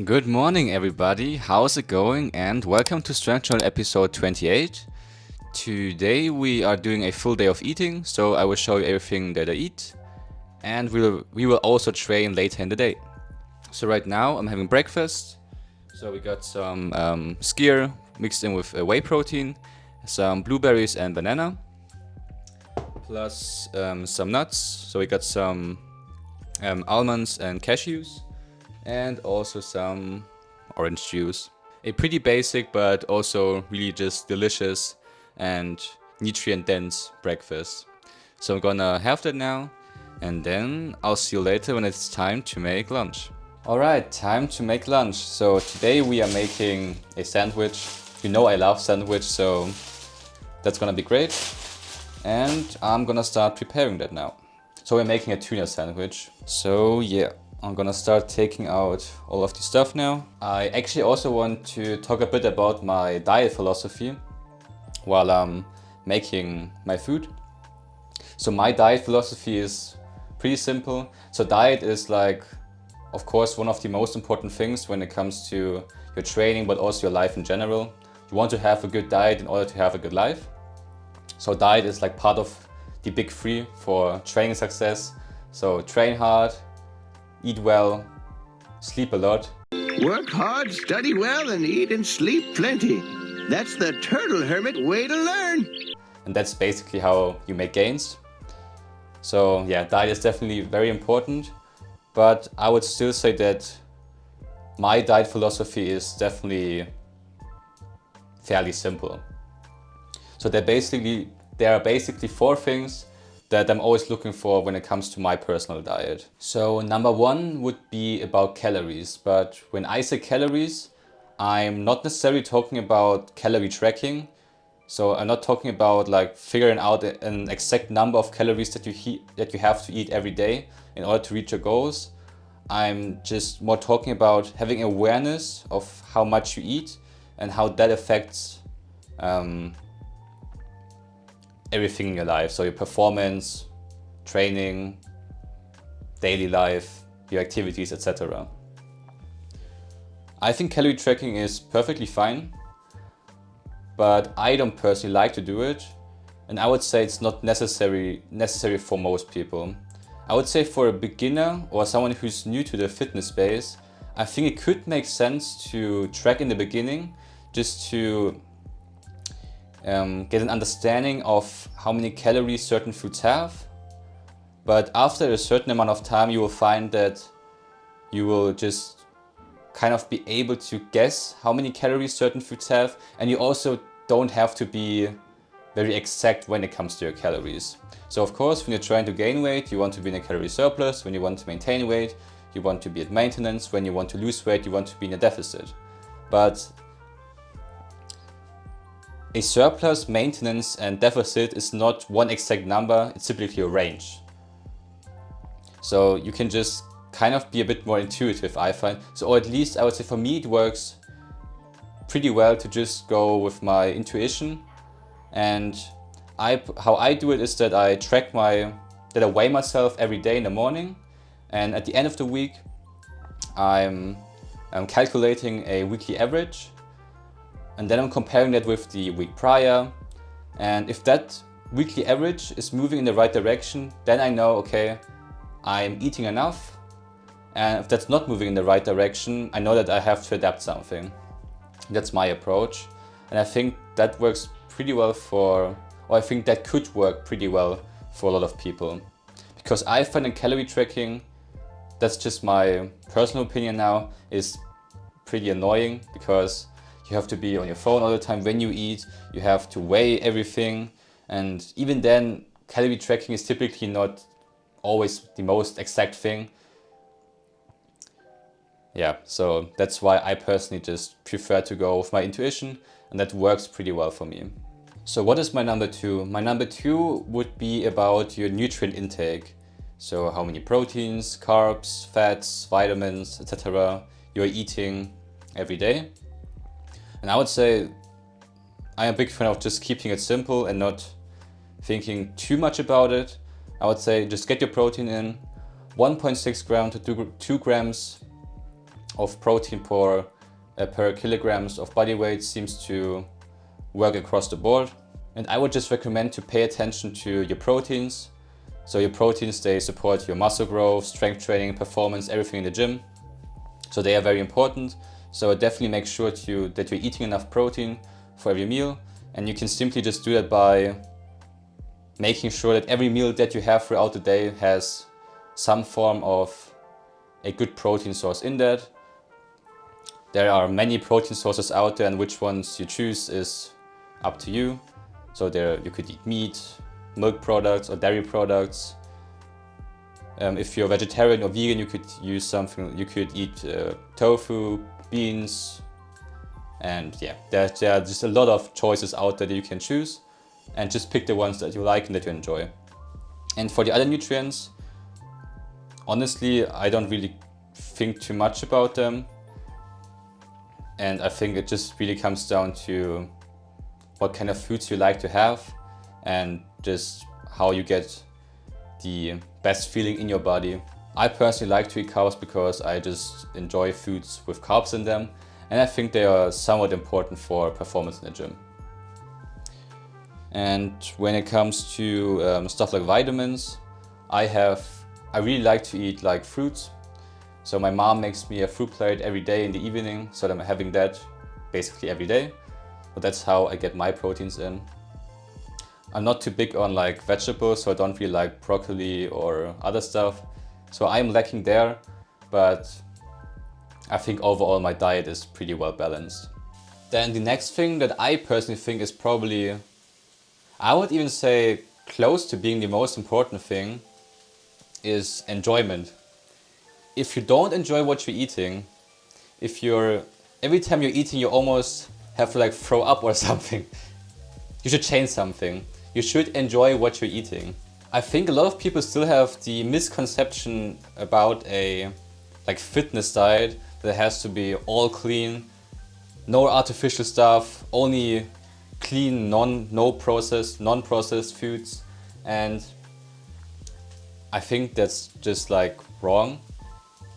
Good morning, everybody. How's it going? And welcome to Strengthjournal episode 28. Today we are doing a full day of eating, so I will show you everything that I eat, and we will also train later in the day. So right now I'm having breakfast. So we got some skyr mixed in with whey protein, some blueberries and banana, plus some nuts. So we got some almonds and cashews, and also some orange juice. A pretty basic but also really just delicious and nutrient dense breakfast. So I'm gonna have that now, and then I'll see you later when it's time to make lunch. Alright, time to make lunch. So today we are making a sandwich. You know I love sandwich, so that's gonna be great. And I'm gonna start preparing that now. So we're making a tuna sandwich. So yeah, I'm gonna start taking out all of the stuff now. I actually also want to talk a bit about my diet philosophy while I'm making my food. So my diet philosophy is pretty simple. So diet is like, of course, one of the most important things when it comes to your training, but also your life in general. You want to have a good diet in order to have a good life. So diet is like part of the big three for training success. So train hard, eat well, sleep a lot. Work hard, study well, and eat and sleep plenty. That's the turtle hermit way to learn. And that's basically how you make gains. So yeah, diet is definitely very important, but I would still say that my diet philosophy is definitely fairly simple. So there are basically four things that I'm always looking for when it comes to my personal diet. So number one would be about calories, but when I say calories, I'm not necessarily talking about calorie tracking. So I'm not talking about like figuring out an exact number of calories that you have to eat every day in order to reach your goals. I'm just more talking about having awareness of how much you eat and how that affects everything in your life. So your performance, training, daily life, your activities, etc. I think calorie tracking is perfectly fine, but I don't personally like to do it, and I would say it's not necessary for most people. I would say for a beginner or someone who's new to the fitness space, I think it could make sense to track in the beginning, just to get an understanding of how many calories certain foods have. But after a certain amount of time, you will find that you will just kind of be able to guess how many calories certain foods have, and you also don't have to be very exact when it comes to your calories. So of course, when you're trying to gain weight, you want to be in a calorie surplus. When you want to maintain weight, you want to be at maintenance. When you want to lose weight, you want to be in a deficit. But a surplus, maintenance, and deficit is not one exact number, it's typically a range. So you can just kind of be a bit more intuitive, I find. So, or at least I would say for me it works pretty well to just go with my intuition. And how I do it is that I weigh myself every day in the morning, and at the end of the week I'm calculating a weekly average. And then I'm comparing that with the week prior. And if that weekly average is moving in the right direction, then I know, okay, I'm eating enough. And if that's not moving in the right direction, I know that I have to adapt something. That's my approach. And I think that works pretty well I think that could work pretty well for a lot of people. Because I find in calorie tracking, that's just my personal opinion now, is pretty annoying, because you have to be on your phone all the time when you eat, you have to weigh everything, and even then, calorie tracking is typically not always the most exact thing. yeah, so that's why I personally just prefer to go with my intuition, and that works pretty well for me. So what is my number two? My number two would be about your nutrient intake. So how many proteins, carbs, fats, vitamins, etc. you're eating every day. And I would say I'm a big fan of just keeping it simple and not thinking too much about it. I would say just get your protein in. 1.6 gram to 2 grams of protein per kilograms of body weight seems to work across the board. And I would just recommend to pay attention to your proteins. So your proteins, they support your muscle growth, strength training, performance, everything in the gym. So they are very important. So definitely make sure that you're eating enough protein for every meal. And you can simply just do that by making sure that every meal that you have throughout the day has some form of a good protein source in that. There are many protein sources out there, and which ones you choose is up to you. So there you could eat meat, milk products or dairy products. If you're vegetarian or vegan, you could use something. You could eat tofu, beans, and yeah, there are just a lot of choices out there that you can choose, and just pick the ones that you like and that you enjoy. And for the other nutrients, honestly, I don't really think too much about them, and I think it just really comes down to what kind of foods you like to have and just how you get the best feeling in your body. I personally like to eat carbs because I just enjoy foods with carbs in them, and I think they are somewhat important for performance in the gym. And when it comes to stuff like vitamins, I really like to eat like fruits. So my mom makes me a fruit plate every day in the evening, so I'm having that basically every day. So that's how I get my proteins in. I'm not too big on like vegetables, so I don't really like broccoli or other stuff. So I'm lacking there, but I think overall my diet is pretty well balanced. Then the next thing that I personally think is probably, I would even say close to being the most important thing, is enjoyment. If you don't enjoy what you're eating, every time you're eating you almost have to like throw up or something, you should change something. You should enjoy what you're eating. I think a lot of people still have the misconception about a like fitness diet that has to be all clean, no artificial stuff, only clean, non-processed foods, and I think that's just like wrong.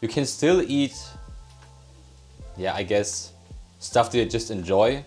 You can still eat, I guess, stuff that you just enjoy.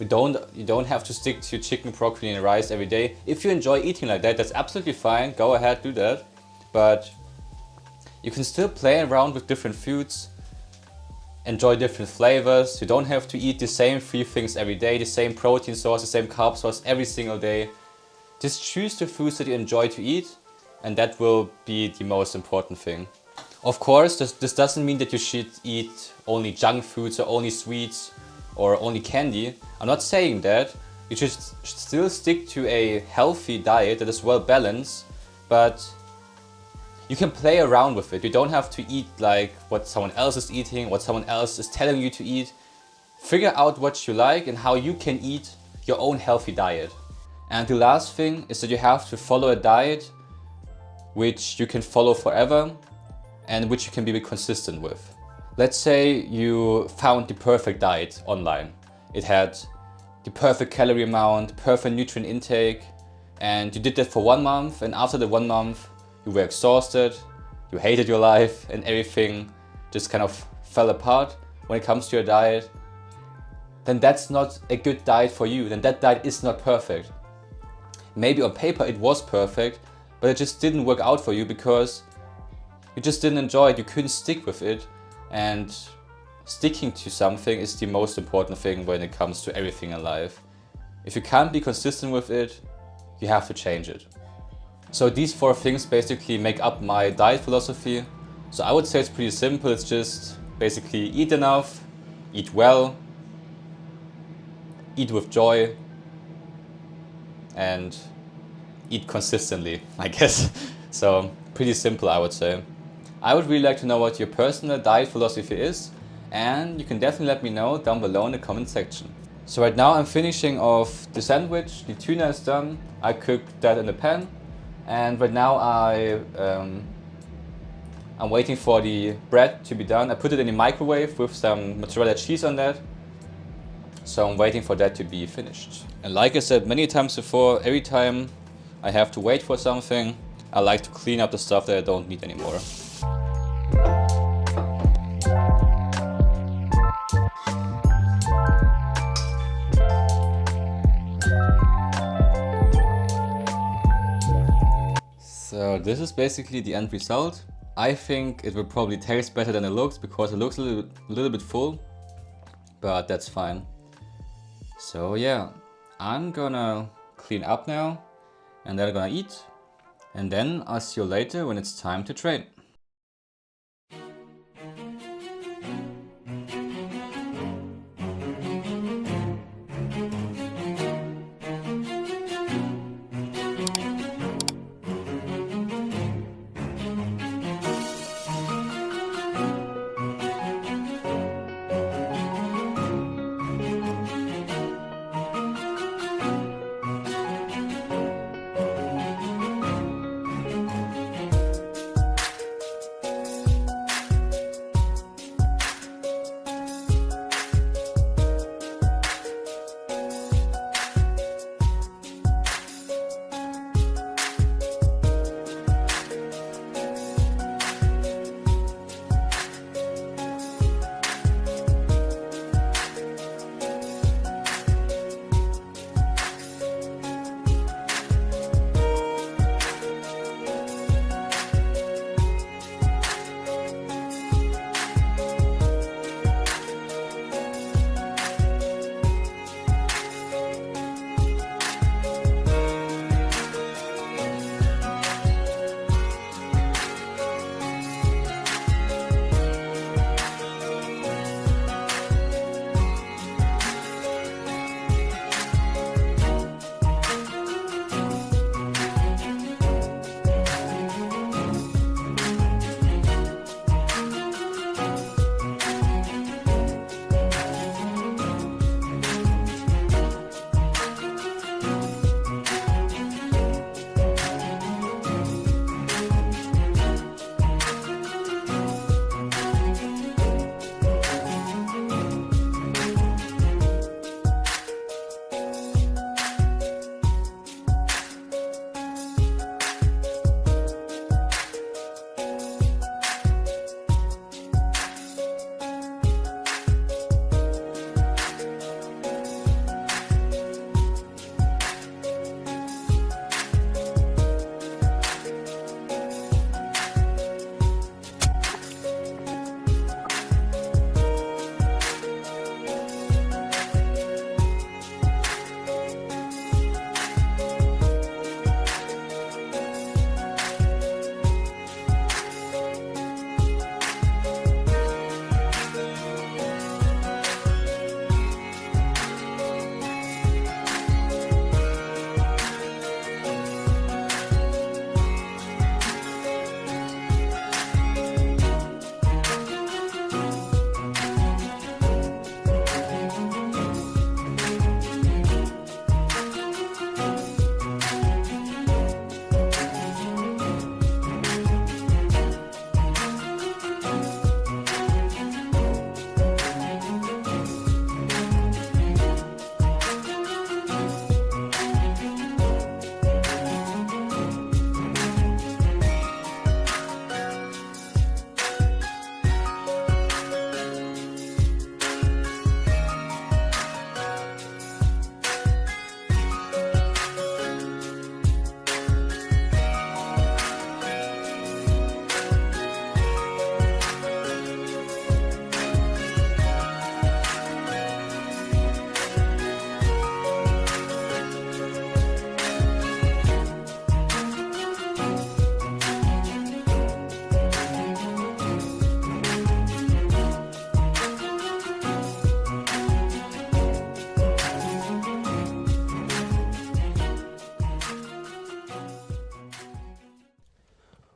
You don't have to stick to chicken, broccoli and rice every day. If you enjoy eating like that, that's absolutely fine. Go ahead, do that. But you can still play around with different foods, enjoy different flavors. You don't have to eat the same 3 things every day, the same protein source, the same carb source every single day. Just choose the foods that you enjoy to eat, and that will be the most important thing. Of course, this doesn't mean that you should eat only junk foods or only sweets or only candy. I'm not saying that. You should still stick to a healthy diet that is well balanced, but you can play around with it. You don't have to eat like what someone else is eating, what someone else is telling you to eat. Figure out what you like and how you can eat your own healthy diet. And the last thing is that you have to follow a diet which you can follow forever and which you can be consistent with. Let's say you found the perfect diet online. It had the perfect calorie amount, perfect nutrient intake, and you did that for 1 month, and after the 1 month you were exhausted, you hated your life, and everything just kind of fell apart when it comes to your diet. Then that's not a good diet for you. Then that diet is not perfect. Maybe on paper it was perfect, but it just didn't work out for you because you just didn't enjoy it, you couldn't stick with it, and sticking to something is the most important thing when it comes to everything in life. If you can't be consistent with it, you have to change it. So these 4 things basically make up my diet philosophy. So I would say it's pretty simple. It's just basically eat enough, eat well, eat with joy, and eat consistently, I guess. So pretty simple, I would say. I would really like to know what your personal diet philosophy is, and you can definitely let me know down below in the comment section. So right now I'm finishing off the sandwich, the tuna is done, I cooked that in the pan, and right now I'm waiting for the bread to be done. I put it in the microwave with some mozzarella cheese on that, so I'm waiting for that to be finished. And like I said many times before, every time I have to wait for something, I like to clean up the stuff that I don't need anymore. So this is basically the end result. I think it will probably taste better than it looks because it looks a little bit full, but that's fine. So yeah, I'm gonna clean up now and then I'm gonna eat, and then I'll see you later when it's time to train.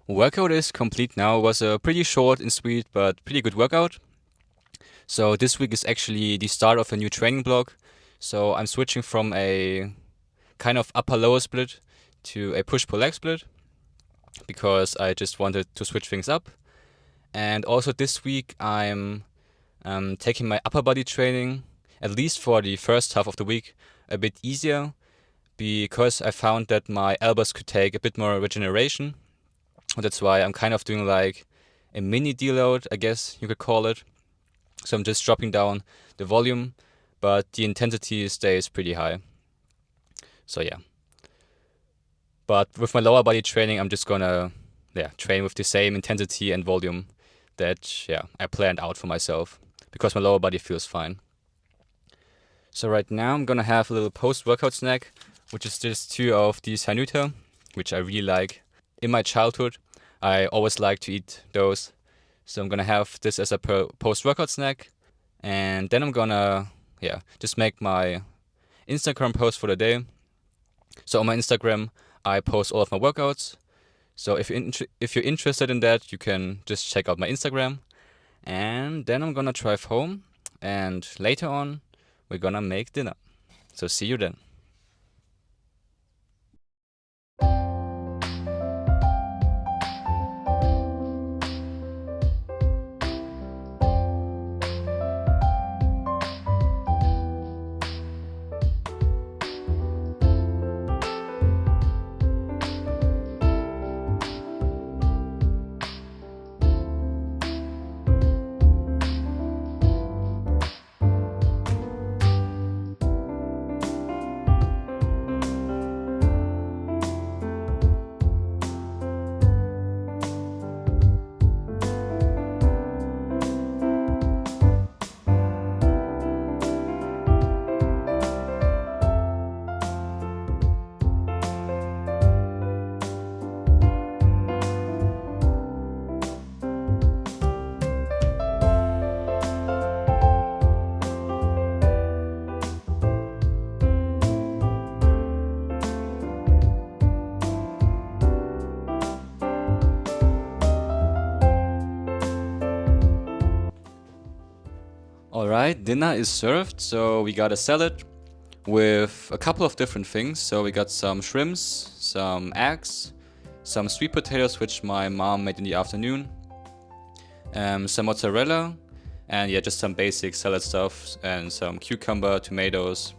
Workout is complete now. It was a pretty short and sweet but pretty good workout. So this week is actually the start of a new training block. So I'm switching from a kind of upper-lower split to a push-pull leg split because I just wanted to switch things up. And also this week I'm taking my upper body training, at least for the first half of the week, a bit easier because I found that my elbows could take a bit more regeneration. That's why I'm kind of doing like a mini deload, I guess you could call it. So I'm just dropping down the volume, but the intensity stays pretty high. So yeah. But with my lower body training, I'm just gonna train with the same intensity and volume that I planned out for myself because my lower body feels fine. So right now I'm gonna have a little post-workout snack, which is just 2 of these Hanuta, which I really like. In my childhood, I always liked to eat those. So I'm gonna have this as a post-workout snack. And then I'm gonna, just make my Instagram post for the day. So on my Instagram, I post all of my workouts. So if you're interested in that, you can just check out my Instagram. And then I'm gonna drive home. And later on, we're gonna make dinner. So see you then. Alright, dinner is served. So we got a salad with a couple of different things. So we got some shrimps, some eggs, some sweet potatoes, which my mom made in the afternoon, some mozzarella, and just some basic salad stuff, and some cucumber, tomatoes,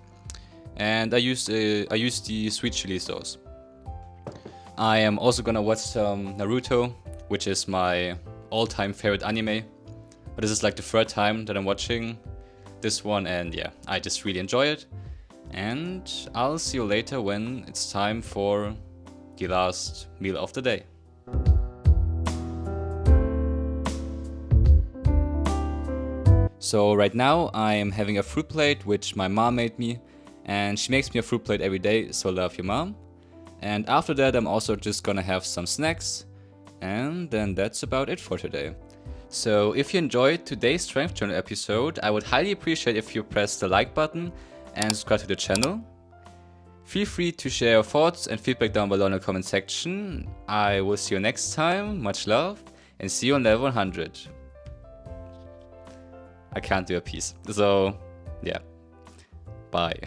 and I used the sweet chili sauce. I am also gonna watch some Naruto, which is my all-time favorite anime. But this is like the 3rd time that I'm watching this one, and I just really enjoy it. And I'll see you later when it's time for the last meal of the day. So right now I am having a fruit plate, which my mom made me, and she makes me a fruit plate every day, so love your mom. And after that I'm also just gonna have some snacks, and then that's about it for today. So if you enjoyed today's Strength Journal episode, I would highly appreciate if you press the like button and subscribe to the channel. Feel free to share your thoughts and feedback down below in the comment section. I will see you next time, much love, and see you on level 100. I can't do a piece, so bye.